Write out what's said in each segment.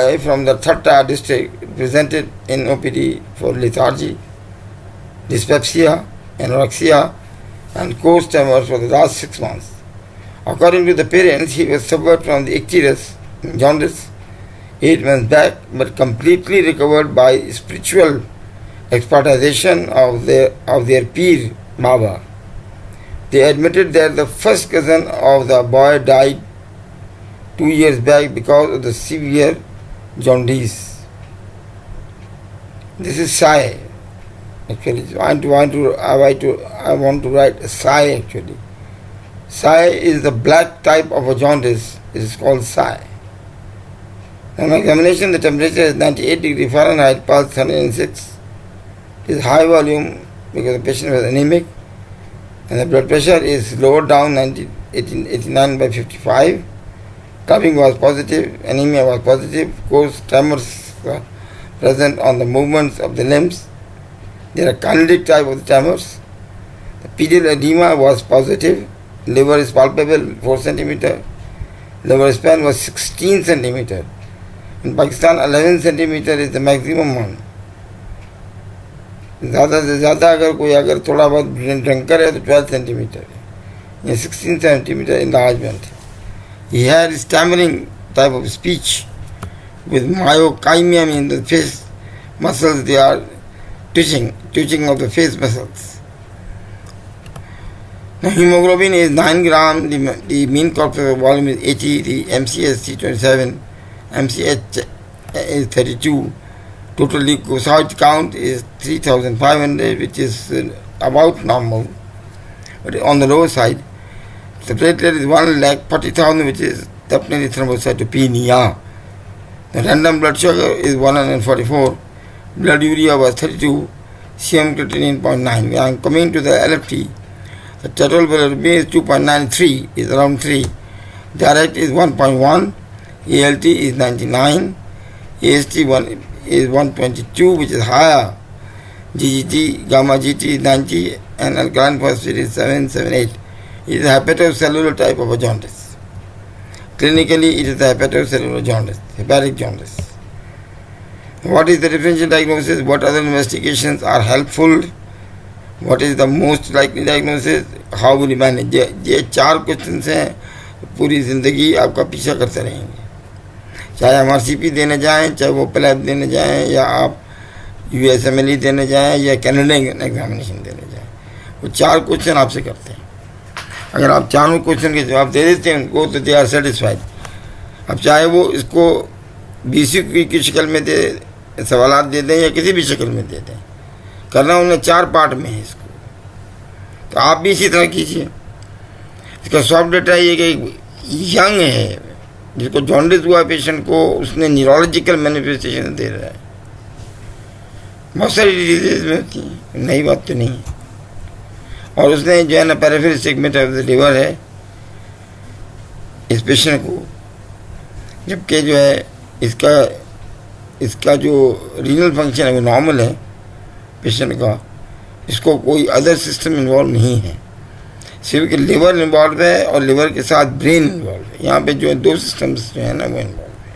boy from the Thatta district presented in OPD for lethargy, dyspepsia, anorexia, and coarse tremors for the last 6 months. According to the parents, he was suffered from the icterus, jaundice, 8 months back, but completely recovered by spiritual expertization of their Peer Baba. They admitted that the first cousin of the boy died 2 years back because of the severe jaundice. This is Sai. Actually, I want to write Sai actually. Sai is the black type of a jaundice. It is called Sai. On examination, the temperature is 98 degrees Fahrenheit, pulse 106. It is high volume because the patient was anemic, and the blood pressure is lowered down 89 by 55. Coughing was positive, anemia was positive, coarse tremors were present on the movements of the limbs. They are catalytic type of the tremors. The pedal edema was positive. Liver is palpable, 4 centimeter. Liver span was 16 centimeter. In Pakistan, 11 centimeter is the maximum one. ज़्यादा से ज़्यादा अगर थोड़ा बहुत drunker है तो 12 centimetre है, या 16 centimetre enlargement. He had stammering type of speech with myokymia in the face muscles. They are twitching of the face muscles. Now hemoglobin is 9 gram, the mean corpuscle volume is 80, the MCH is 27, MCH is 32. Total leukocyte count is 3,500, which is about normal, but on the lower side. The platelet is 1,40,000, which is definitely thrombocytopenia. The random blood sugar is 144, blood urea was 32, serum creatinine 0.9. I am coming to the LFT. The total bilirubin is 2.93, is around 3. Direct is 1.1, ALT is 99, AST is 122, which is higher. GGT, gamma GT is 90, and alkaline phosphate is 778. It is a hepatocellular type of a jaundice. Clinically, it is a hepatocellular jaundice, hepatic jaundice. What is the differential diagnosis? What other investigations are helpful? What is the most likely diagnosis? How will you manage? ये 4 questions हैं, पूरी ज़िंदगी आपका पीछा करते रहेंगे. चाहे हम RCP देने जाएं, चाहे वो प्लैब देने जाएं, या आप USMLE देने जाएं, या कैनेडियन एग्जामिनेशन देने जाएं, वो 4 क्वेश्चन आपसे करते हैं. अगर आप चारों क्वेश्चन के जवाब दे देते हैं उनको, तो दे आर सेटिस्फाइड. अब चाहे वो इसको BCQ की शक्ल में दे सवालात दे दें या किसी भी शक्ल में दे दें, करना उन्हें 4 पार्ट में है इसको. तो आप भी इसी तरह कीजिए. इसका सॉफ्ट डेटा ये कि यंग है, जिसको जॉन्डिस हुआ पेशेंट को, उसने न्यूरोलॉजिकल मैनिफेस्टेशन दे रहा है. बहुत सारी डिजीज में होती हैं, नई बात तो नहीं है. और उसने जो है ना peripheral segment of the liver है इस पेशेंट को, जबकि जो है इसका जो रीनल फंक्शन है वो नॉर्मल है पेशेंट का. इसको कोई अदर सिस्टम इन्वॉल्व नहीं है, सिर्फ कि लिवर इन्वॉल्व है और लिवर के साथ ब्रेन इन्वॉल्व है. यहाँ पे जो है 2 सिस्टम्स जो है ना वो इन्वॉल्व है,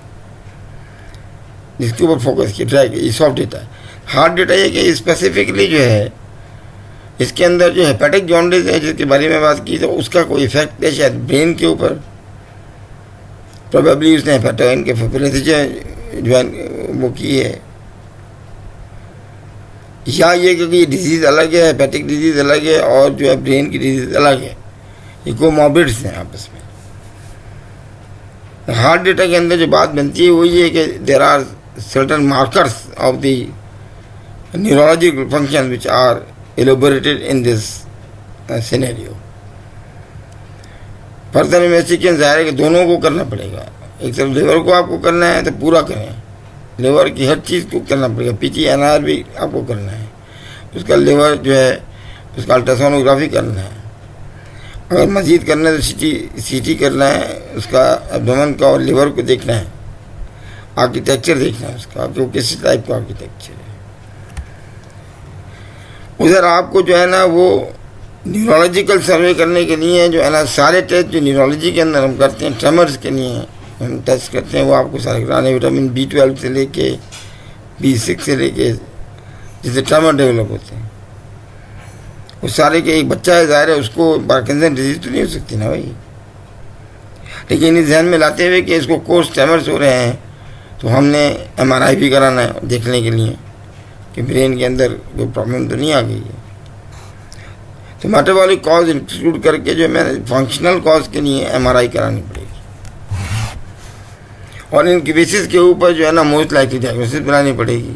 जिसके ऊपर फोकस किया जाएगा. ये सॉफ्ट डेटा है. हार्ड डेटा ये कि स्पेसिफिकली जो है इसके अंदर जो हेपेटिक जॉन्डिस है जिसके बारे में बात की, तो उसका कोई इफेक्ट है शायद ब्रेन के ऊपर. प्रोबेबली उसने हेपेटोइनकेफेलोपैथी जो है वो की है, या ये क्योंकि डिजीज़ अलग है, हेपेटिक डिजीज़ अलग है और जो है ब्रेन की डिजीज़ अलग है. ये कोमॉर्बिड्स हैं आपस में. हार्ट डेटा के अंदर जो बात बनती है वो ये है कि there are certain markers of the neurological function which are elaborated in this scenario. Further investigation ज़ाहिर है कि दोनों को करना पड़ेगा. एक तरफ लिवर को आपको करना है तो पूरा करें, लिवर की हर चीज़ को करना पड़ेगा. PTNR भी आपको करना है, उसका लिवर जो है उसका अल्ट्रासोनोग्राफी करना है. अगर मज़ीद करना है तो CT करना है, उसका एब्डोमेन का और लिवर को देखना है, आर्किटेक्चर देखना है उसका कि वो किस टाइप का आर्किटेक्चर है. उधर आपको जो है ना वो न्यूरोलॉजिकल सर्वे करने के लिए जो है ना सारे टेस्ट जो न्यूरोलॉजी के अंदर हम करते हैं ट्रेमर्स के लिए हम टेस्ट करते हैं वो आपको सारे कराने, विटामिन B12 से लेके B6 से लेके जिससे ट्यूमर डेवलप होते हैं वो सारे के। एक बच्चा है ज़ाहिर है उसको पार्किंसन डिजीज तो नहीं हो सकती ना भाई, लेकिन इस ध्यान में लाते हुए कि इसको कोर्स ट्यूमर्स हो रहे हैं तो हमने MRI भी कराना है देखने के लिए कि ब्रेन के अंदर कोई प्रॉब्लम तो नहीं आ गई है। तो मेटाबॉलिक कॉज इंक्लूड करके जो मैंने फंक्शनल कॉज के लिए MRI करानी पड़ेगी और इनके बेसिस के ऊपर जो है ना मोस्ट लाइकली डायग्नोसिस बनानी पड़ेगी।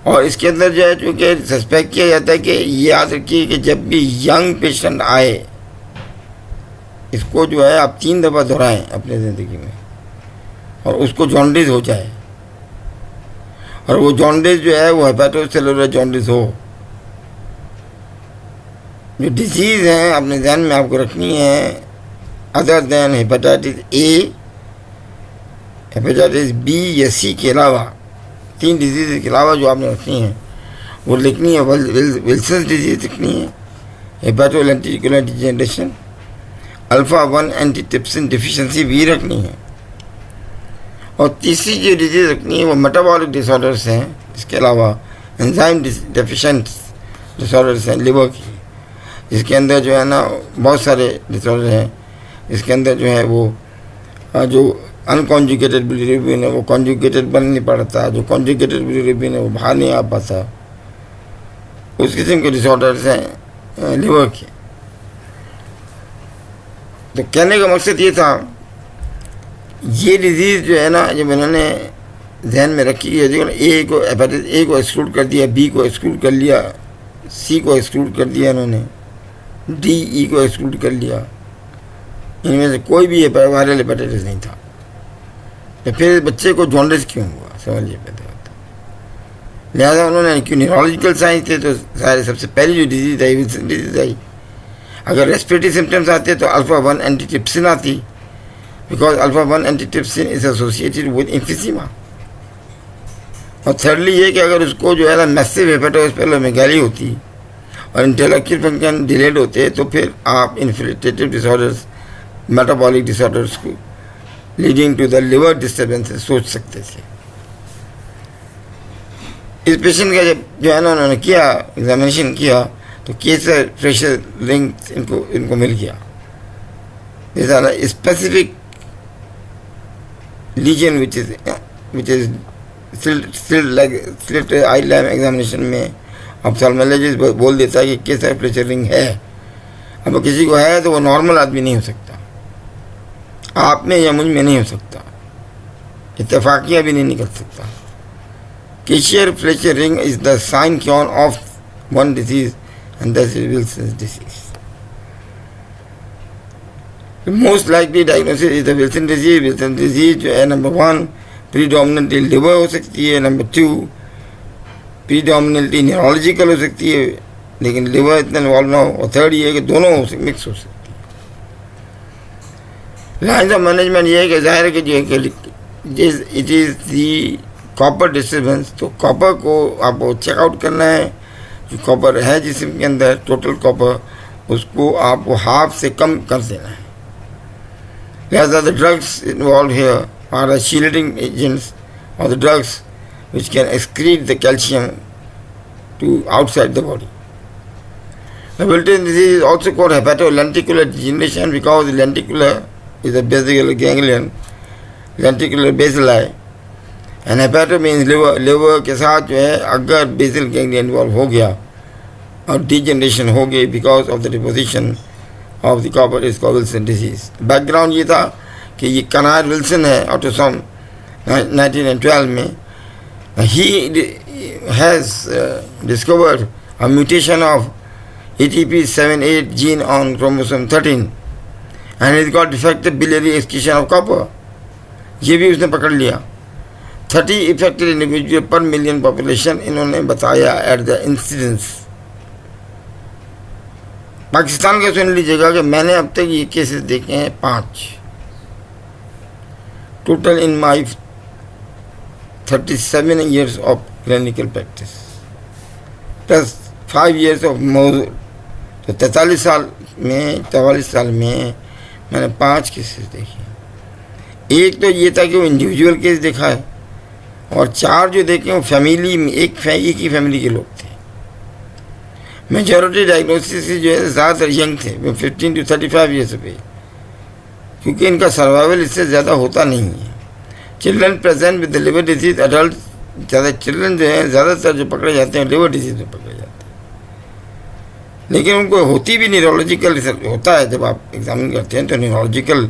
और इसके अंदर जो है चूँकि सस्पेक्ट किया जाता है कि ये याद रखिए कि जब भी यंग पेशेंट आए इसको जो है आप 3 दफ़ा दोहराएं अपने ज़िंदगी में और उसको जॉन्डिस हो जाए और वो जॉन्डिस जो है वो हेपेटोसेलुलर जॉन्डिस हो। जो डिजीज़ हैं अपने ध्यान में आपको रखनी है other than hepatitis A, hepatitis B या C के अलावा 3 डिजीज़ के अलावा जो आपने रखनी है वो लिखनी है। विल्सन डिजीज़ लिखनी है, हेपेटोलेंटिकुलर डिजेनरेशन, अल्फ़ा-1 एंटीट्रिप्सिन डिफिशिएंसी भी रखनी है। और तीसरी जो डिजीज़ रखनी है वो मेटाबॉलिक डिसऑर्डर्स हैं, इसके अलावा एंजाइम डेफिशिएंट डिसऑर्डर्स हैं लिवर की, इसके अंदर जो है ना बहुत सारे डिसऑर्डर हैं। इसके अंदर जो है वो जो अनकॉन्जुगेटेड बिलिरुबिन है वो कॉन्जुगेटेड बन नहीं पाता, जो कॉन्जुगेटेड बिलिरुबिन है वो बाहर नहीं आ पाता, उस किस्म के डिसऑर्डर्स हैं लिवर के। तो कहने का मकसद ये था ये डिजीज़ जो है ना जब इन्होंने ध्यान में रखी है, देखो A को हेपेटाइटिस A को एक्सक्लूड कर दिया, B को एक्सक्लूड कर लिया, C को एक्सक्लूड कर दिया इन्होंने, D E को एक्सक्लूड कर लिया, इनमें से कोई भी वायरल हेपेटाइटिस नहीं था। तो फिर बच्चे को जॉन्डिस क्यों हुआ सवाल ये पैदा होता है। लिहाजा उन्होंने क्यों न्यूरोलॉजिकल साइंस थे तो सारे सबसे पहली जो डिजीज़ आई विल्सन डिजीज़ आई। अगर रेस्पिरेटरी सिम्टम्स आते तो अल्फ़ा-1 एंटीट्रिप्सिन आती, because alpha antitrypsin is associated with emphysema. और थर्डली ये कि अगर उसको जो है ना मैसिव हेपेटोस्पेलोमेगाली होती और इंटेलेक्चुअल फंक्शन डिलेड होते तो फिर आप इन्फ्लेटेटिव डिसऑर्डर्स, मेटाबॉलिक डिसऑर्डर्स को leading to the liver disturbances सोच सकते थे। इस पेशेंट का जब जो है ना उन्होंने किया एग्जामिनेशन किया तो केसर प्रेशर रिंग इनको मिल गया। This specific lesion which is slit आई लैम्प एग्जामिनेशन में ऑप्थेल्मोलॉजिस्ट बोल देता है कि केसर प्रेशर रिंग है। अब किसी को है तो वो नॉर्मल आदमी नहीं हो सकता, आप में या मुझ में नहीं हो सकता, इत्तेफाकिया भी नहीं निकल सकता। Kayser Fleischer ring is the sign क्योन of one disease and that is Wilson's disease. The most likely diagnosis is the Wilson disease. Wilson disease जो है नंबर 1 predominantly liver हो सकती है, नंबर 2 predominantly neurological हो सकती है लेकिन liver इतना इन्वॉल्व ना हो, और थर्ड ये है कि दोनों मिक्स हो सकती है। लाइन्स ऑफ मैनेजमेंट ये है कि जाहिर है कि जो है it is the copper disturbance, तो कॉपर को आपको चेकआउट करना है। जो कॉपर है जिस्म के अंदर टोटल कॉपर उसको आपको हाफ से कम कर देना है। लिहाजा the drugs involve here are the shielding agents और the drugs which can excrete the calcium to outside the body. The Wilson disease is also called hepatolenticular degeneration because lenticular is a basal ganglion, lenticular bacilli, and hepato means liver के साथ जो है अगर basal ganglion involve हो गया और degeneration हो गई because of the deposition of the copper is called Wilson disease. Background ये था कि ये कनार विल्सन है ऑटोसोम 1912 में, he has discovered a mutation of ATP78 gene on chromosome 13 and he's got defective biliary excretion of copper। ये भी उसने पकड़ लिया। 30 इफेक्टेड इंडिविजुअल पर मिलियन पॉपुलेशन इन्होंने बताया एट द इंसिडेंस। पाकिस्तान का सुन लीजिएगा कि मैंने अब तक ये केसेस देखे हैं 5 total in my 37 years of clinical practice plus 5 years of मौजूद, तो 43 साल में मैंने 5 केसेस देखे। एक तो ये था कि वो इंडिविजुअल केस देखा है, और 4 जो देखे वो फैमिली में एक ही फैमिली के लोग थे। मेजॉरिटी डायग्नोसिस जो है ज़्यादातर यंग थे, वो 15 to 35 ईयर्स पे, क्योंकि इनका सर्वाइवल इससे ज़्यादा होता नहीं है। Children present with liver disease, adult ज़्यादा चिल्ड्रन जो है ज़्यादातर जो पकड़े जाते हैं लिवर डिजीज में पकड़े जाते हैं, लेकिन उनको होती भी न्यूरोलॉजिकल होता है। जब आप एग्जामिन करते हैं तो न्यूरोलॉजिकल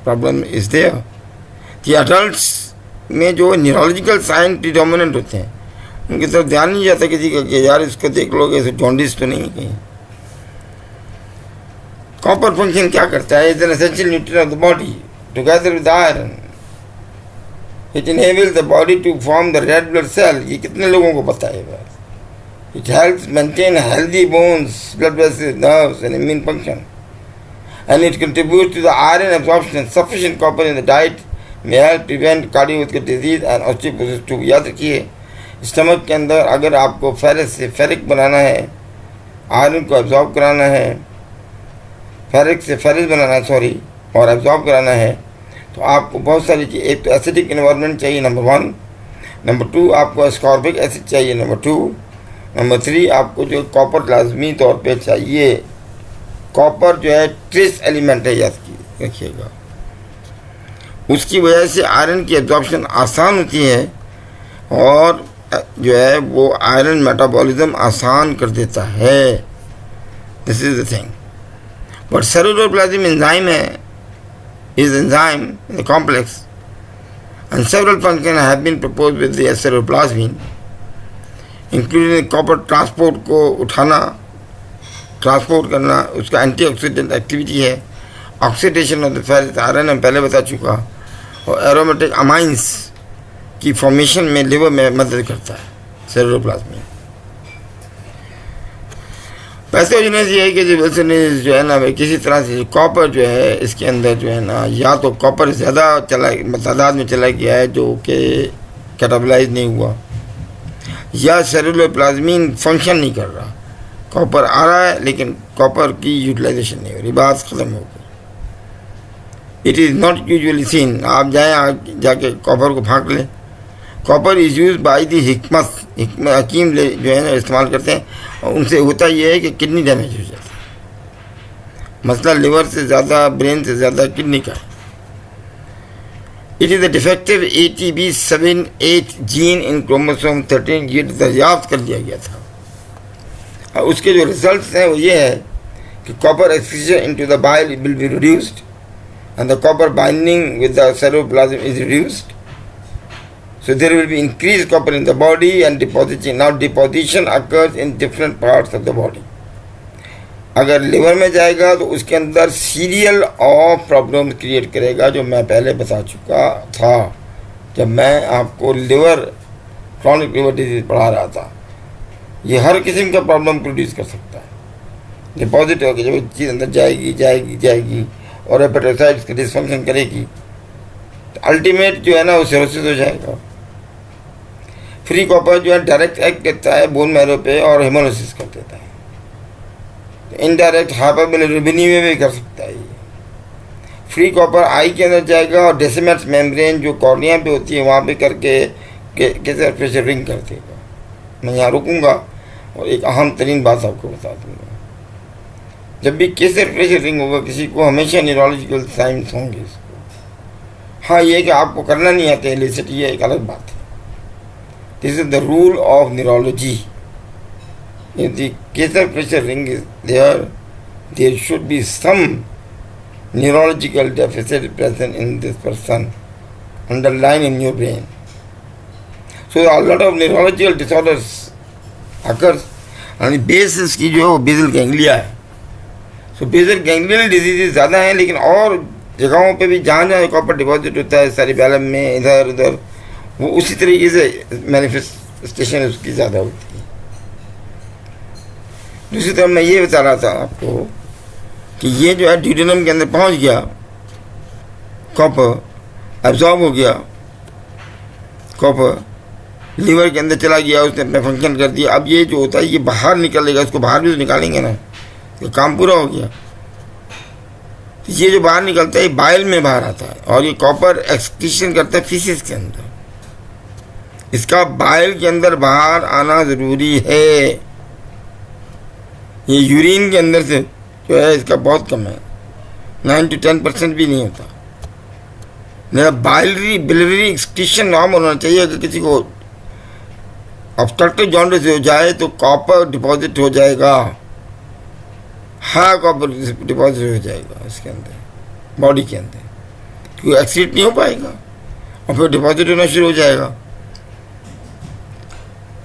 प्रॉब्लम इज देयर। कि अडल्ट्स में जो न्यूरोलॉजिकल साइन प्रीडोमिनेंट होते हैं उनकी तरफ ध्यान नहीं जाता किसी का कि यार इसको देख लोगे, ऐसे जॉन्डिस तो नहीं है कहीं। कॉपर फंक्शन क्या करता है? Is an essential nutrient of the body together with iron, it enables the body to form the red blood cell. ये कितने लोगों को पता है बात? It helps maintain healthy bones, blood vessels, nerves and immune function, and it contributes to the iron absorption. Sufficient copper in the diet may help prevent cardiovascular disease and osteoporosis too. याद रखिए, stomach के अंदर अगर आपको ferrous से ferric बनाना है, iron को absorb कराना है, फेरिक से फेरिस बनाना है और एब्जॉर्ब कराना है, तो आपको बहुत सारी चीज़, एक तो एसिडिक इन्वायरमेंट चाहिए नंबर 1, नंबर 2 आपको एस्कॉर्बिक एसिड चाहिए नंबर 2, नंबर 3 आपको जो कॉपर लाजमी तौर पे चाहिए। कॉपर जो है ट्रेस एलिमेंट है, याद रखिएगा। उसकी वजह से आयरन की एब्जॉर्प्शन आसान होती है और जो है वो आयरन मेटाबॉलिज्म आसान कर देता है। This is the thing. But ceruloplasm enzyme है, is enzyme in the complex and several function have been proposed with the ceruloplasmin, including copper transport को उठाना, ट्रांसपोर्ट करना, उसका एंटीऑक्सीडेंट एक्टिविटी है, oxidation of the ferrous iron हम पहले बता चुका, और एरोमेटिक अमाइंस की फॉर्मेशन में लिवर में मदद करता है सेलुलोप्लाज्मिन। पैथोजेनेसिस ये है कि जो है ना भाई, किसी तरह से कॉपर जो है इसके अंदर जो है ना, या तो कॉपर ज़्यादा तादाद में चला गया है जो कि कैटाबलाइज नहीं हुआ, या सेलुलोप्लाज्मिन फंक्शन नहीं कर रहा। कॉपर आ रहा है लेकिन कॉपर की यूटिलाइजेशन नहीं हो रही, बात ख़त्म हो गई। It is not usually scene. आप जाएँ जाके कॉपर को फाँक लें। Copper is use by the हिकमत हकीम जो है ना इस्तेमाल करते हैं, और उनसे होता ये है कि किडनी डैमेज हो जाती है। मसला लिवर से ज़्यादा, ब्रेन से ज़्यादा किडनी का है। It is the defective ATP78 gene in chromosome 13, ये दरियाफ्त कर लिया गया था। और उसके जो रिजल्ट्स हैं वो ये है कि copper excretion into the bile will be reduced and the copper binding with the ceruloplasm is reduced, so there will be increased copper in the body and deposition. Now deposition occurs in different parts of the body. अगर liver में जाएगा तो उसके अंदर serial of problem create करेगा, जो मैं पहले बता चुका था जब मैं आपको लिवर क्रॉनिक लिवर डिजीज पढ़ा रहा था। ये हर किस्म का प्रॉब्लम प्रोड्यूस कर सकता है। डिपॉजिट होगी जब चीज़ अंदर जाएगी और हेपेटोसाइट्स का डिसफंक्शन करेगी तो अल्टीमेट जो है ना वो सिरोसिस हो जाएगा। फ्री कॉपर जो है डायरेक्ट एक्ट करता है बोन मैरो पे और हेमोलिसिस कर देता है, तो इनडायरेक्ट हाइपरबिलिरुबिनी में भी कर सकता है। ये फ्री कॉपर आई के अंदर जाएगा और डेसिमेट्स मेम्ब्रेन जो कॉर्निया पे होती है वहाँ पे करके कैसे प्रेशर रिंग कर देगा। मैं यहाँ रुकूँगा और एक अहम तरीन बात आपको बता दूँगा। जब भी केसर प्रेशर रिंग होगा किसी को, हमेशा न्यूरोलॉजिकल साइंस होंगे इसको। हाँ, ये कि आपको करना नहीं आता इलिसिट, ये एक अलग बात है। This is the rule of neurology. If the Kessar pressure ring is there, there should be some neurological deficit present in this person, underlying in your brain. So a lot of neurological disorders occurs, and basis की जो है वो basal ganglia है। So basal गैंग्लियल diseases ज़्यादा हैं, लेकिन और जगहों पे भी जहाँ जहाँ कॉपर डिपॉजिट होता है सेरिबेलम में, इधर उधर, वो उसी तरीके से मैनिफेस्टेशन उसकी ज़्यादा होती है। दूसरी तरफ मैं ये बता रहा था आपको कि ये जो है ड्यूडेनम के अंदर पहुंच गया, कॉपर एब्जॉर्ब हो गया, कॉपर लीवर के अंदर चला गया, उसने अपना फंक्शन कर दिया। अब ये जो होता है ये बाहर निकलेगा, इसको बाहर भी तो निकालेंगे ना, तो काम पूरा हो गया। तो ये जो बाहर निकलता है ये बाइल में बाहर आता है, और ये कॉपर एक्सक्रीशन करता है फीसिस के अंदर। इसका बाइल के अंदर बाहर आना ज़रूरी है। ये यूरिन के अंदर से जो है इसका बहुत कम है, 9 to 10% भी नहीं होता। मेरा बिलियरी एक्सक्रीशन नॉर्म होना चाहिए। अगर किसी को ऑब्स्ट्रक्टिव जॉन्डिस हो जाए तो कॉपर डिपॉजिट हो जाएगा, हाँ कॉपर डिपॉजिट हो जाएगा इसके अंदर, बॉडी के अंदर, क्योंकि एक्सीड नहीं हो पाएगा और फिर डिपॉजिट होना शुरू हो जाएगा।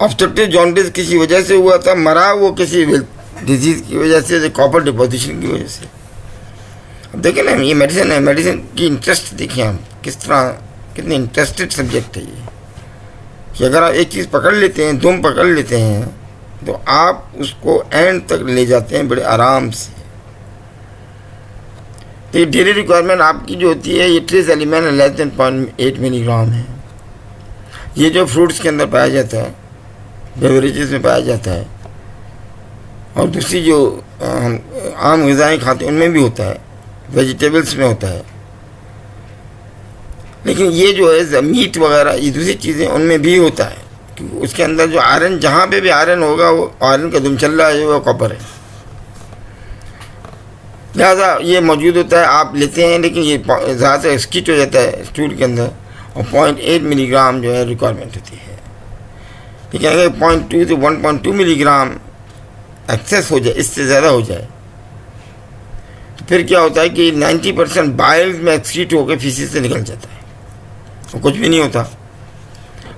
ऑब्स्ट्रक्टिव जॉन्डिस किसी वजह से हुआ था, मरा वो किसी डिजीज़ की वजह से, कॉपर डिपॉजिशन की वजह से। अब देखें ना, ये मेडिसिन है, मेडिसिन की इंटरेस्ट देखिए हम किस तरह, कितने इंटरेस्टेड सब्जेक्ट है ये, कि अगर आप एक चीज़ पकड़ लेते हैं, दुम पकड़ लेते हैं, तो आप उसको एंड तक ले जाते हैं बड़े आराम से। तो ये डेली रिक्वायरमेंट आपकी जो होती है, ये trace element less than 0.8 milligram है। ये जो फ्रूट्स के अंदर पाया जाता है, बेवरेजेस में पाया जाता है, और दूसरी जो हम आम ग़िज़ाएँ खाते हैं उनमें भी होता है, वेजिटेबल्स में होता है। लेकिन ये जो है मीट वगैरह, ये दूसरी चीज़ें उनमें भी होता है, क्योंकि उसके अंदर जो आयरन, जहाँ पे भी आयरन होगा वो आयरन का दुमचल्ला है, वो कॉपर है, लिहाजा ये मौजूद होता है, आप लेते हैं। लेकिन ये ज़्यादातर एक्सक्रीट हो जाता है स्टूल के अंदर, और 0.8 मिलीग्राम जो है रिक्वायरमेंट होती है। लेकिन अगर 0.2 से 1.2 मिलीग्राम एक्सेस हो जाए, इससे ज़्यादा हो जाए, तो फिर क्या होता है कि 90% बाइल में एक्सक्रीट होकर फीसिस से निकल जाता है और कुछ भी नहीं होता।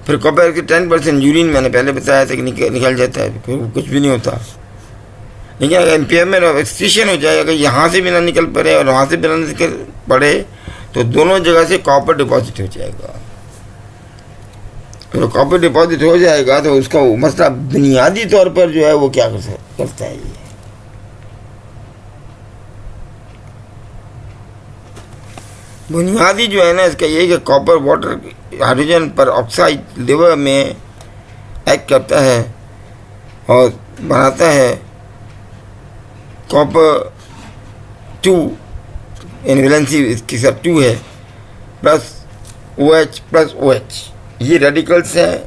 फिर कॉपर के 10% यूरिन, मैंने पहले बताया था कि निकल जाता है, फिर कुछ भी नहीं होता। लेकिन अगर इम्पेयरमेंट ऑफ एक्सक्रीशन हो जाए, अगर यहाँ से भी ना निकल पड़े और वहाँ से भी ना निकल पड़े, तो दोनों जगह से कॉपर डिपॉजिट हो जाएगा। तो कॉपर डिपॉजिट हो जाएगा तो उसका मसला बुनियादी तौर पर जो है वो क्या करता है, ये बुनियादी जो है ना इसका ये कि कॉपर वाटर हाइड्रोजन पर ऑक्साइड लिवर में एक्ट करता है और बनाता है कॉपर 2, इन वैलेंसी इसकी सब 2 है, प्लस OH प्लस OH, ये रेडिकल्स हैं।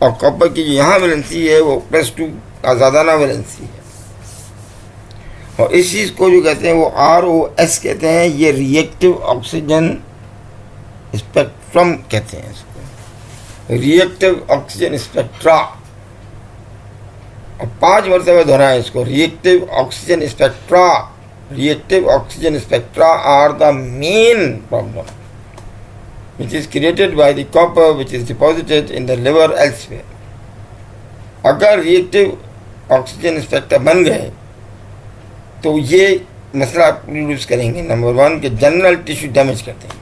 और कॉपर की जो यहाँ वैलेंसी है वो +2 आज़ादाना वैलेंसी है। और इस चीज़ को जो कहते हैं वो ROS कहते हैं, ये रिएक्टिव ऑक्सीजन स्पेक्ट्रम कहते हैं इसको, रिएक्टिव ऑक्सीजन स्पेक्ट्रा। और 5 मरतबा दोहराएं इसको, reactive oxygen spectra. Reactive oxygen spectra are the main problem which is created by the copper which is deposited in the liver elsewhere. अगर रिएक्टिव ऑक्सीजन स्पेक्ट्रा बन गए तो ये मसला प्रोड्यूस करेंगे। नंबर 1 के जनरल टिश्यू डैमेज कर देंगे,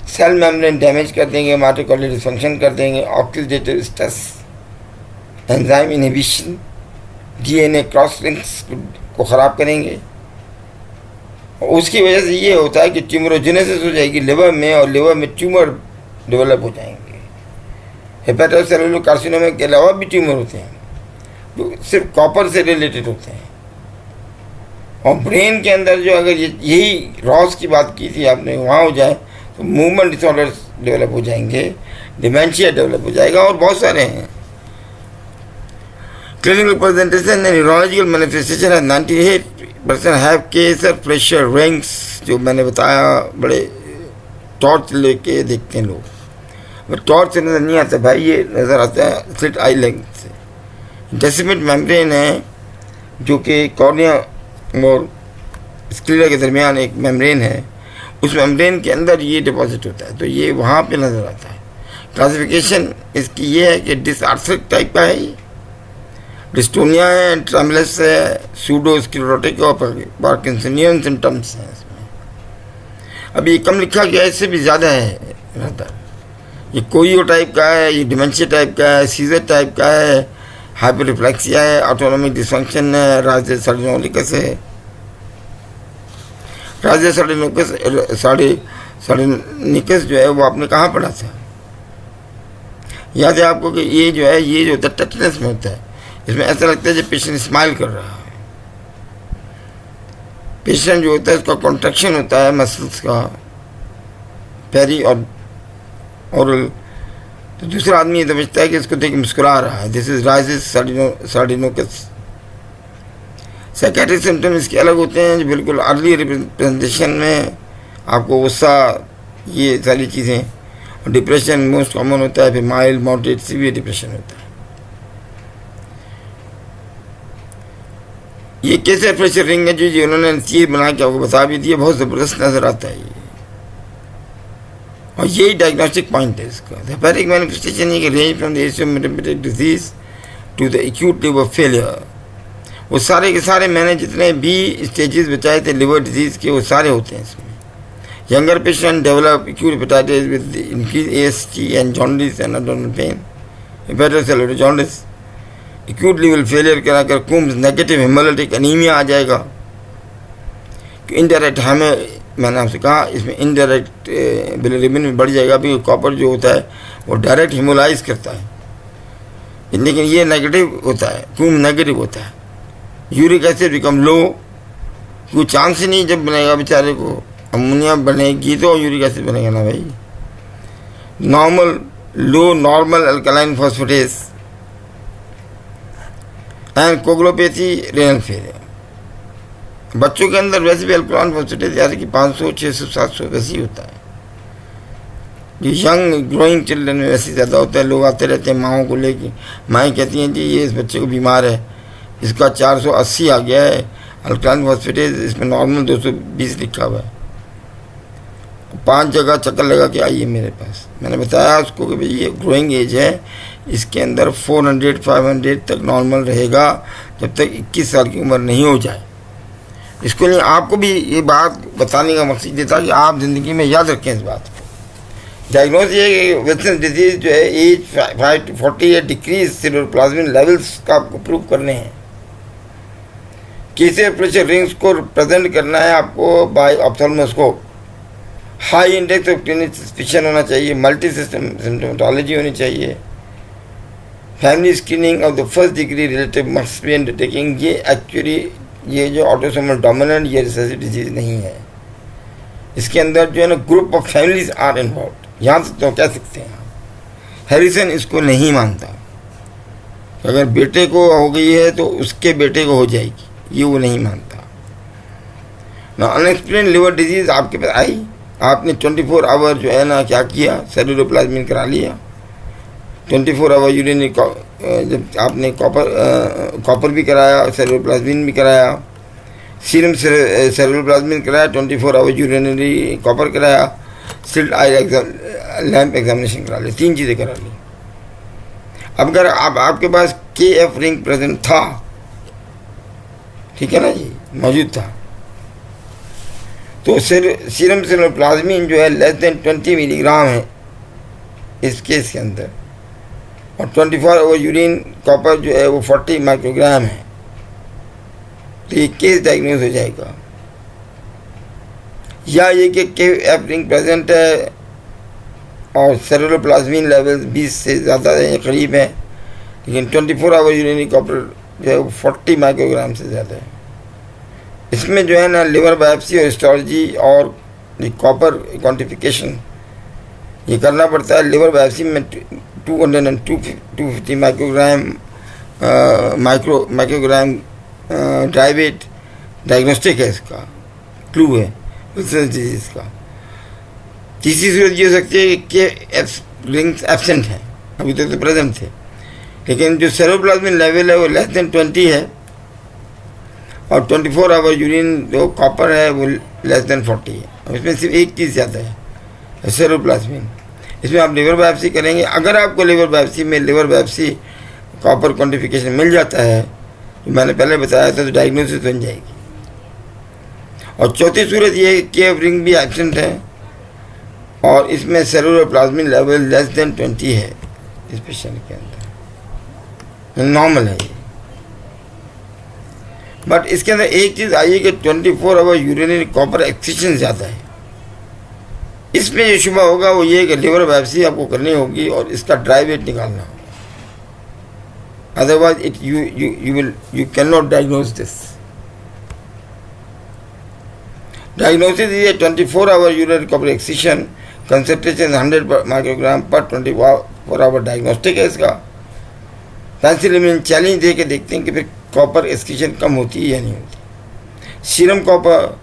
सेल मेम्ब्रेन डैमेज कर देंगे, माइटोकॉन्ड्रियल डिसफंक्शन कर देंगे, oxidative stress, enzyme inhibition, DNA cross links को ख़राब करेंगे। उसकी वजह से ये होता है कि ट्यूमरोजेनेसिस हो जाएगी लिवर में, और लिवर में ट्यूमर डेवलप हो जाएंगे। हेपेटोसेलुलर कार्सिनोमा के अलावा भी ट्यूमर होते हैं जो सिर्फ कॉपर से रिलेटेड होते हैं। और ब्रेन के अंदर जो अगर यही रॉस की बात की थी आपने, वहाँ हो जाए तो मूवमेंट डिसऑर्डर्स डेवलप हो जाएंगे, डिमेंशिया डेवलप हो जाएगा, और बहुत सारे हैं। Clinical presentation and neurological manifestation है 98% हैव केसर प्रेशर रिंग्स, जो मैंने बताया, बड़े टॉर्च लेके देखते हैं लोग। टॉर्च से नज़र नहीं आता भाई, ये नज़र आता है स्लिट आई लेंथ से। डेसिमेट मेम्ब्रेन है जो कि कॉर्निया और स्क्लेरा के दरमियान एक मेम्ब्रेन है, उस मेम्ब्रेन के अंदर ये डिपॉजिट होता है, तो ये वहाँ पे नज़र आता है। क्लासिफिकेशन इसकी ये है कि डिसआर्थरिक टाइप का है, डिस्टोनिया है, ट्रेमलस है, सूडो स्क्लेरोटिक और पार्किंसनियन सिम्टम्स हैं इसमें। अभी ये कम लिखा गया है, इससे भी ज़्यादा है रहता। ये कोईओ टाइप का है, ये डिमेंशिया टाइप का है, सीजर टाइप का है, हाइपररिफ्लेक्सिया है, ऑटोनॉमिक डिसफंक्शन है, राजे सर्डिनोलिकस है। राजे सर्डिनिकस जो है वो आपने कहाँ पढ़ा था? याद है आपको कि ये जो है, ये जो होता है टेटनस में होता है। इसमें ऐसा लगता है जब पेशेंट स्माइल कर रहा है, पेशेंट जो होता है उसका कॉन्ट्रैक्शन होता है मसल्स का, पेरी और ओरल, तो दूसरा आदमी ये समझता है कि इसको देख मुस्कुरा रहा है, दिस इज राइजिस सार्डिनोकस। साइकेट्रिक सिम्टम इसके अलग होते हैं जो बिल्कुल अर्ली रिप्रेजेंटेशन में आपको गुस्सा, ये सारी चीज़ें, और डिप्रेशन मोस्ट कॉमन होता है, फिर माइल्ड मॉडरेट सीवियर डिप्रेशन होता है। ये कैसे प्रेशर रिंग है जो उन्होंने ये बना के आपको बता भी दिया, बहुत ज़बरदस्त नज़र आता है ये, और यही डायग्नोस्टिक पॉइंट है इसका। द हेपेटिक मैनिफेस्टेशन ये range from the asymptomatic disease to the acute liver failure. वो सारे के सारे मैंने जितने भी स्टेजेस बताए थे लिवर डिजीज़ के, वो सारे होते हैं इसमें। Younger patient develop acute hepatitis with increase AST and jaundice and abdominal pain, hepatocellular jaundice, acute liver failure कराकर कुम्स, नेगेटिव हेमोलिटिक एनीमिया आ जाएगा। इनडायरेक्ट हमें, मैंने आपसे कहा इसमें इनडायरेक्ट बिलिरुबिन में बढ़ जाएगा, अभी कॉपर जो होता है वो डायरेक्ट हिमोलाइज करता है, लेकिन ये नेगेटिव होता है, कुम नेगेटिव होता है। यूरिक एसिड बिकम लो, कोई चांस ही नहीं जब बनेगा बेचारे को, अमोनिया बनेगी तो यूरिक एसिड बनेगा ना भाई। Normal low normal alkaline phosphatase and coagulopathy, renal failure. बच्चों के अंदर वैसे भी अल्कलाइन फॉस्फेटेस जैसे कि 500, 600, 700 वैसे ही होता है। जो यंग ग्रोइंग चिल्ड्रन में वैसे ज़्यादा होता है। लोग आते रहते हैं माओं को लेके, माएँ कहती हैं जी ये इस बच्चे को बीमार है, इसका 480 आ गया है अल्कलाइन फॉस्फेटेस, इसमें नॉर्मल 220 लिखा हुआ है। 5 जगह चक्कर लगा के आइए मेरे पास। मैंने बताया उसको कि भाई ये ग्रोइंग एज है, इसके अंदर 400-500 तक नॉर्मल रहेगा जब तक 21 साल की उम्र नहीं हो जाए। इसको लिए आपको भी ये बात बताने का मकसद ये था कि आप ज़िंदगी में याद रखें इस बात को। डायग्नोज ये कि विल्सन डिजीज़ जो है एज 5 to 40 या डिक्रीज सेरोप्लाज्मिन लेवल्स का आपको प्रूव करने हैं। कैसे प्रेशर रिंग्स को प्रेजेंट करना है आपको by ophthalmoscope. High index of clinic suspicion होना चाहिए, मल्टी सिस्टम सिम्टोमेटोलॉजी होनी चाहिए, family screening of the first degree relative must be undertaking. ये एक्चुअली ये जो ऑटोसोमल डोमिनेंट ये रिसेसिव डिजीज नहीं है, इसके अंदर जो है ना group of families are involve. यहाँ से तो कह सकते हैं हैरिसन इसको नहीं मानता, अगर बेटे को हो गई है तो उसके बेटे को हो जाएगी, ये वो नहीं मानता ना। अनएक्सप्लेन लिवर डिजीज आपके पास आई, आपने 24 आवर जो है ना क्या किया, सेलुलोप्लाज्मिन करा लिया। 24 आवर यूरिनरी, जब आपने कॉपर भी कराया, सेलुलोप्लाज्मिन भी कराया, सीरम सेलुलोप्लाज्मिन कराया, 24 आवर यूरिनरी कॉपर कराया, स्लिट आई लैम्प एग्जामिनेशन करा ली, 3 चीज़ें करा ली। अब अगर आपके पास KF रिंग प्रेजेंट था, ठीक है ना जी, मौजूद था, तो सीरम सेलुलोप्लाज्मिन जो है लेस देन 20 मिलीग्राम है इस केस के अंदर, और 24 आवर यूरिन कॉपर जो है वो 40 माइक्रोग्राम है, तो ये केस डायग्नोज हो जाएगा। या ये कि KF रिंग प्रेजेंट है और सेलुलोप्लाज्मिन लेवल 20 से ज़्यादा है, करीब है, लेकिन 24 आवर यूरिनरी कॉपर जो है वो 40 माइक्रोग्राम से ज़्यादा है। इसमें जो है ना लिवर बायोप्सी और हिस्टोलॉजी और कॉपर क्वांटिफिकेशन ये करना पड़ता है। लिवर बायोप्सी में 250 माइक्रोग्राम ड्राइवेट डायग्नोस्टिक है, इसका क्लू है विल्सन डिजीज का। तीसरी सूरत ये हो सकती है कि KF रिंग्स एब्सेंट हैं, अभी तक तो प्रेजेंट थे, लेकिन जो सेरोप्लाज्मिन लेवल है वो लेस देन 20 है, और 24 आवर यूरिन जो कॉपर है वो लेस देन 40 है। अब इसमें सिर्फ एक चीज़ ज़्यादा है, सेरोप्लाज्मिन। इसमें आप लिवर बायोप्सी करेंगे, अगर आपको लिवर बायोप्सी कॉपर क्वांटिफिकेशन मिल जाता है, जो मैंने पहले बताया था, तो डायग्नोसिस बन जाएगी। और चौथी सूरत ये है कि KF रिंग भी एब्सेंट है और इसमें सेलुलोप्लाज्मिन लेवल लेस देन 20 है इस पेशेंट के अंदर, नॉर्मल है ये। बट इसके अंदर एक चीज़ आई है कि 24 आवर यूरिनरी कॉपर एक्सेशन ज़्यादा है। इसमें जो शुबा होगा वो ये कि लिवर बायोप्सी आपको करनी होगी और इसका ड्राई वेट निकालना होगा, otherwise you can not diagnose this. Diagnosis is a 24-hour urine recovery excision, concentration 100 microgram per 24-hour diagnostic है इसका। पेंसिलिन चैलेंज दे के देखते हैं कि फिर कॉपर एक्सक्रीशन कम होती है या नहीं होती। Serum copper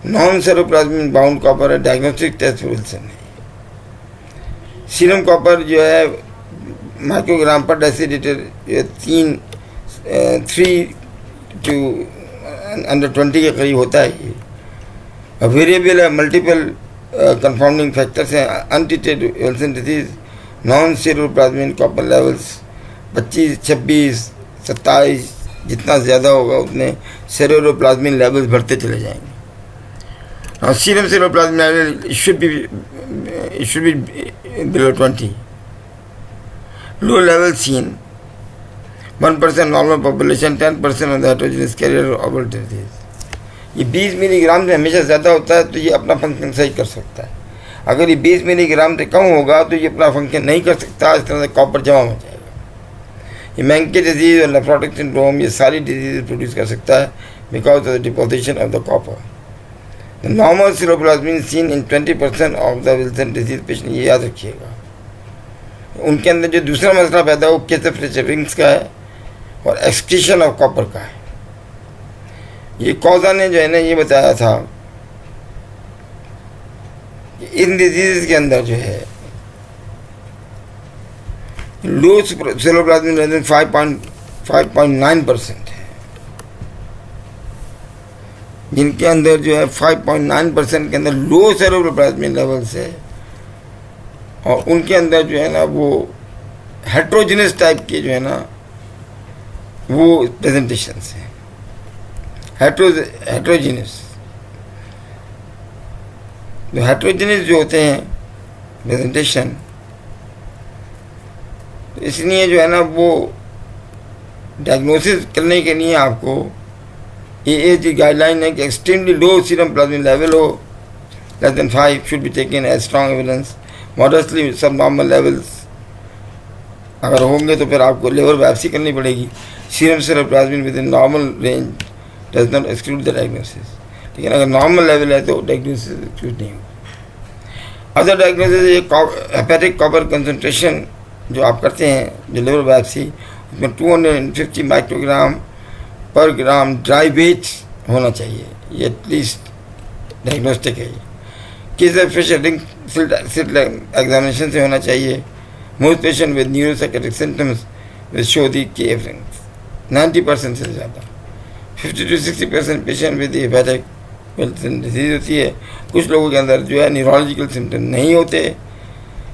non ceruloplasmic bound copper है, डायग्नोस्टिक टेस्ट विल्सन है। सीरम कॉपर जो है माइक्रोग्राम पर डेसीलीटर 3 to अंडर 20 के करीब होता है ये। वेरिएबल है, मल्टीपल कंफाउंडिंग फैक्टर्स हैं। Untreated Wilson disease non ceruloplasmic copper levels 25, 26, 27 जितना ज़्यादा होगा उतने सेरोप्लाज्मिक लेवल्स बढ़ते चले जाएंगे। और serum ceruloplasmic level should be below 20. Low level seen 1% normal population, 10% of the heterogeneous carrier of all disease. ये 20 मिलीग्राम से हमेशा ज़्यादा होता है तो ये अपना फंक्शन सही कर सकता है। अगर ये 20 मिलीग्राम से कम होगा तो ये अपना फंक्शन नहीं कर सकता, इस तरह से कॉपर जमा हो जाएगा। ये मैंके डिजीज़ और नेफ्रोटिक सिंड्रोम ये सारी डिजीज़ प्रोड्यूस कर सकता है because of the deposition of the copper. The normal ceruloplasmin seen in 20% of the Wilson disease patient, ये याद रखिएगा। उनके अंदर जो दूसरा मसला पैदा हो केसेफिलिस रिंग्स का है और एक्सक्रीशन ऑफ कॉपर का है। ये कौजा ने जो है ना ये बताया था कि इन डिजीज के अंदर जो है लो सेरोप्लाज्मिन 5.9% है, जिनके अंदर जो है 5.9% के अंदर लो सेरोप्लाज्मिन लेवल्स है और उनके अंदर जो है ना वो हेट्रोजिनस टाइप के जो है ना वो प्रेजेंटेशंस हैं। हेट्रोजिनस जो हेट्रोजिनस जो होते हैं प्रेजेंटेशन, तो इसलिए जो है ना वो डायग्नोसिस करने के लिए आपको AAG गाइडलाइन है कि extremely low serum plasmin level हो, less than 5 should be taken as strong evidence. Moderately sub normal levels अगर होंगे तो फिर आपको लिवर बायोप्सी करनी पड़ेगी। Serum ceruloplasmin within normal range does not exclude the diagnosis, लेकिन अगर नॉर्मल लेवल है तो डायग्नोसिस एक्सक्लूड नहीं होगा। अदर डायग्नोसिस ये हेपेटिक कॉपर कंसनट्रेशन जो आप करते हैं जो लिवर बायोप्सी, उसमें 250 माइक्रोग्राम पर ग्राम ड्राई वेट होना चाहिए, ये एटलीस्ट डायग्नोस्टिक है। Kayser Fleischer ring slit examination से होना चाहिए। Most patient with neuropsychiatric symptoms with show the KF rings 90% से ज़्यादा। 50 to 60% patient with hepatic Wilson disease होती है। कुछ लोगों के अंदर जो है न्यूरोलॉजिकल सिम्टम नहीं होते,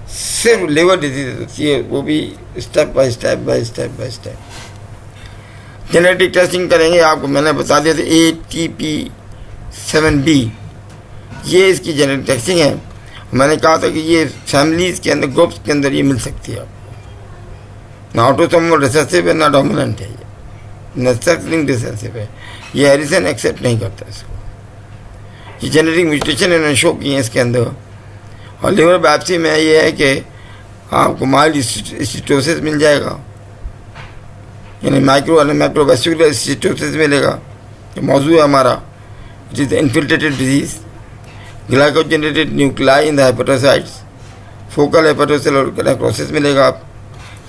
सिर्फ लिवर डिजीज होती है, वो भी step by step. Genetic testing करेंगे, आपको मैंने बता दिया था ATP7B ये इसकी जेनेटिक टेस्टिंग है। मैंने कहा था कि ये फैमिलीज़ के अंदर ग्रुप्स के अंदर ये मिल सकती है आपको। ना ऑटोसोमल रिसेसिव है ना डोमिनेंट है, ये न सेक्स लिंक्ड रिसेसिव है, ये हेरिसन एक्सेप्ट नहीं करता इसको। ये जेनेटिक म्यूटेशन इन्होंने शो किए हैं इसके अंदर। और लिवर बायोप्सी में ये है कि आपको माइल्ड स्टीटोसिस मिल जाएगा, यानी माइक्रो और मैक्रोवेस्कुलर स्टीटोसिस मिलेगा। ये मौजू है हमारा, it is infiltrated disease, glycogenated nuclei in the hepatocytes, focal hepatocellular necrosis मिलेगा।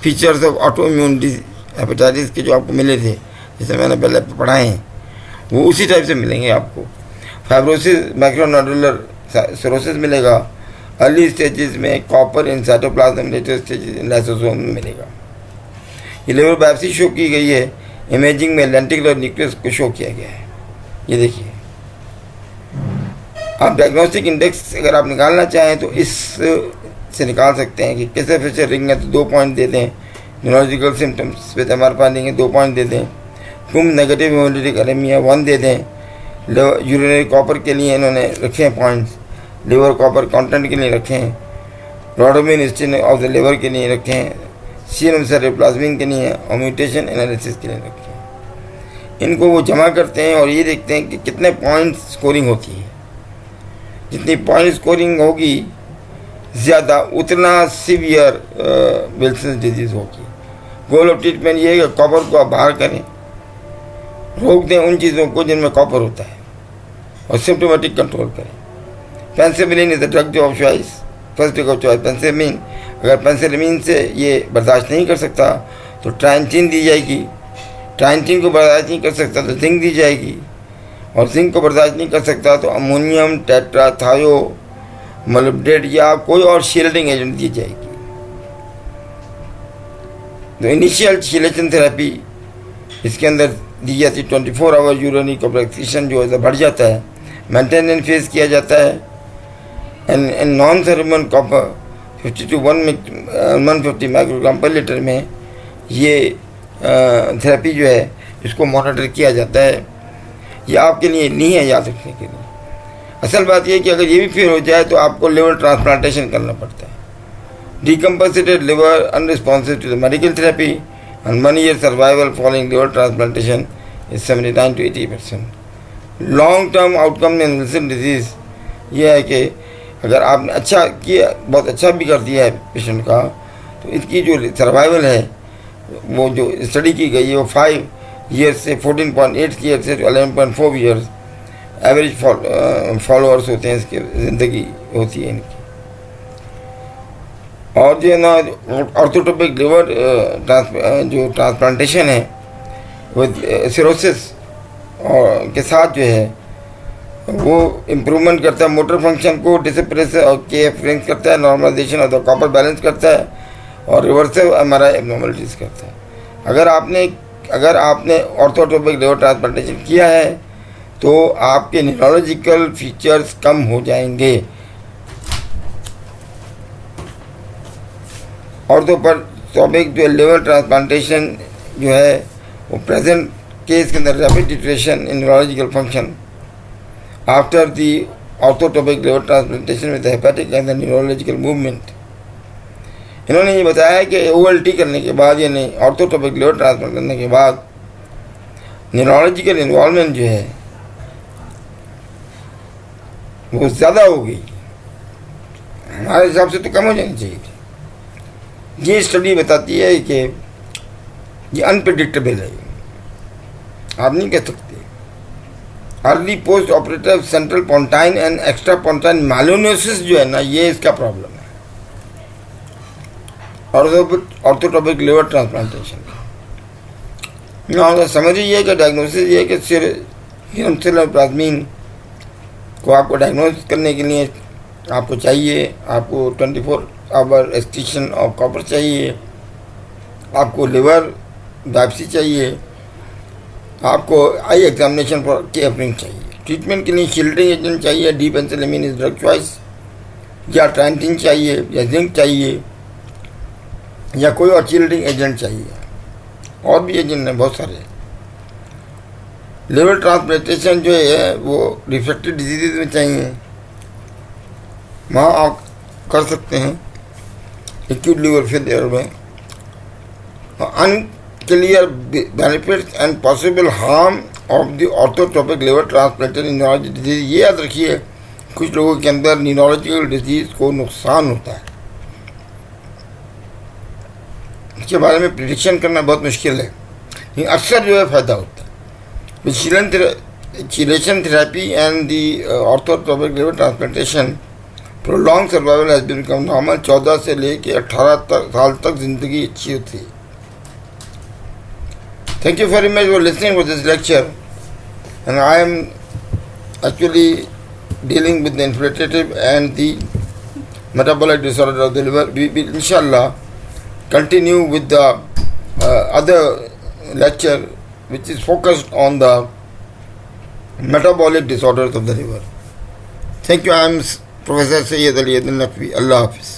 Features of auto immune hepatitis के जो आपको मिले थे, जैसे मैंने पहले पढ़ाए हैं, वो उसी टाइप से मिलेंगे आपको। फाइब्रोसिस, माइक्रोनोडुलर सिरोसिस मिलेगा। अर्ली स्टेजेस में copper in cytoplasm, later stages in lysosome में मिलेगा। ये लिवर बायोप्सी शो की गई है, इमेजिंग में लेंटिकुलर न्यूक्लियस को शो किया गया है। ये देखिए, आप डायग्नोस्टिक इंडेक्स अगर आप निकालना चाहें तो इस से निकाल सकते हैं कि कैसे फिशर रिंग है तो 2 पॉइंट दे दें, neurological symptoms with MR finding है 2 पॉइंट दे दें, कुम नेगेटिव हेमोलिटिक एनीमिया 1 दे दें। यूरिनरी कॉपर के लिए इन्होंने रखे हैं पॉइंट्स, लिवर कॉपर कंटेंट के लिए रखे हैं, रोडोमिन हिस्ट्री ऑफ द लिवर के लिए रखे हैं, सीरम सेरोप्लाज्मिन के लिए और म्यूटेशन एनालिसिस के लिए रखे हैं। इनको वो जमा करते हैं और ये देखते हैं कि कितने पॉइंट स्कोरिंग होती है। जितनी पॉइंट स्कोरिंग होगी ज़्यादा उतना सीवियर विल्सन डिजीज़ होगी। गोल ऑफ ट्रीटमेंट ये है कि कॉपर को आप बाहर करें, रोक दें उन चीज़ों को जिनमें कॉपर होता है। और सिम्टोमेटिक कंट्रोल करें। Penicillin is the drug of choice, first drug of choice penicillin. अगर पेंसिलिन से ये बर्दाश्त नहीं कर सकता तो ट्राइंचिन दी जाएगी, ट्राइंचिन को बर्दाश्त नहीं कर सकता तो जिंक दी जाएगी, और जिंक को बर्दाश्त नहीं कर सकता तो अमोनियम टेट्राथायो मोलिब्डेट या कोई और शील्डिंग एजेंट दी जाएगी। तो इनिशियल शीलेशन थेरेपी इसके अंदर दी जाती है। 24 आवर यूरिनरी कॉपर एक्सक्रीशन जो है बढ़ जाता है, मेंटेनेंस फेज किया जाता है। And non thermal copper 50 to 150 microgram पर लीटर में ये थेरेपी जो है इसको मॉनिटर किया जाता है। ये आपके लिए नहीं है याद रखने के लिए। असल बात यह है कि अगर ये भी फेल हो जाए तो आपको लिवर ट्रांसप्लांटेशन करना पड़ता है। Decompensated liver unresponsive to the medical therapy and 1 year survival following liver transplantation is 79 to 80%। Long term outcome in Wilson disease ये है कि अगर आपने अच्छा किया, बहुत अच्छा भी कर दिया है पेशेंट का, तो इसकी जो सर्वाइवल है वो जो स्टडी की गई है वो 5 years से 14.8 years से 11.4 years एवरेज फॉलोअर्स होते हैं, इसकी ज़िंदगी होती है इनकी। और जो है ना ऑर्थोटोपिक लिवर जो ट्रांसप्लांटेशन है वो सिरोसिस और के साथ जो है वो इम्प्रूवमेंट करता है मोटर फंक्शन को, डिसिप्रेशन और के फ्रिंक्स करता है, normalisation of the copper balance करता है और रिवर्सिव एमआरआई एब्नॉर्मलिटीज़ करता है। अगर आपने ऑर्थोटोपिक लिवर ट्रांसप्लांटेशन किया है तो आपके न्यूरोलॉजिकल फीचर्स कम हो जाएंगे। ऑर्थोटोपिक जो लिवर ट्रांसप्लांटेशन जो है वो प्रेजेंट केस के अंदर rapid deterioration in neurological function after the orthotopic liver transplantation with hepatic and the neurological movement. इन्होंने ये बताया कि ओएलटी करने के बाद यानी ऑर्थोटोपिक लिवर ट्रांसप्लांट करने के बाद न्यूरोलॉजिकल इन्वॉल्वमेंट जो है वो ज़्यादा हो गई, हमारे हिसाब से तो कम हो जानी चाहिए। ये स्टडी बताती है कि ये अनप्रेडिक्टेबल है, आप नहीं कह सकते। Early post operative central pontine and extra pontine myelinolysis जो है ना, ये इसका प्रॉब्लम है ऑर्थोटोपिक लिवर ट्रांसप्लांटेशन का। समझिए ये कि डायग्नोसिस ये कि सीरम प्लाज्मीन को आपको डायग्नोस करने के लिए आपको चाहिए, आपको 24 आवर एक्सक्रीशन ऑफ कॉपर चाहिए, आपको लिवर बायोप्सी चाहिए, आपको आई एग्जामिनेशन फॉर केयरिंग चाहिए। ट्रीटमेंट के लिए शील्डिंग एजेंट चाहिए, D penicillin is drug choice, या ट्राइंचिन चाहिए, या जिंक चाहिए, या कोई और शील्डिंग एजेंट चाहिए। और भी एजेंट हैं बहुत सारे। लिवर ट्रांसप्लांटेशन जो है वो रिफ्रैक्टिव डिजीज़ में चाहिए, वहाँ आप कर सकते हैं। एक्यूट लिवर फेलियर में unclear benefits and possible harm of the orthotopic liver transplantation in neurological disease. ये याद रखिए, कुछ लोगों के अंदर न्यूरोलॉजिकल डिजीज़ को नुकसान होता है, इसके बारे में प्रिडिक्शन करना बहुत मुश्किल है, लेकिन अक्सर जो है फ़ायदा होता है। Chelation therapy and the orthotopic liver transplantation prolong survival has been become normal. 14 से लेके 18 साल तक ज़िंदगी अच्छी होती है। Thank you very much for listening to this lecture, and I am actually dealing with the infiltrative and the metabolic disorder of the liver. We will inshallah continue with the other lecture which is focused on the metabolic disorders of the liver. Thank you. I am Professor Sayyid Ali Adil Naqvi. Allah Hafiz.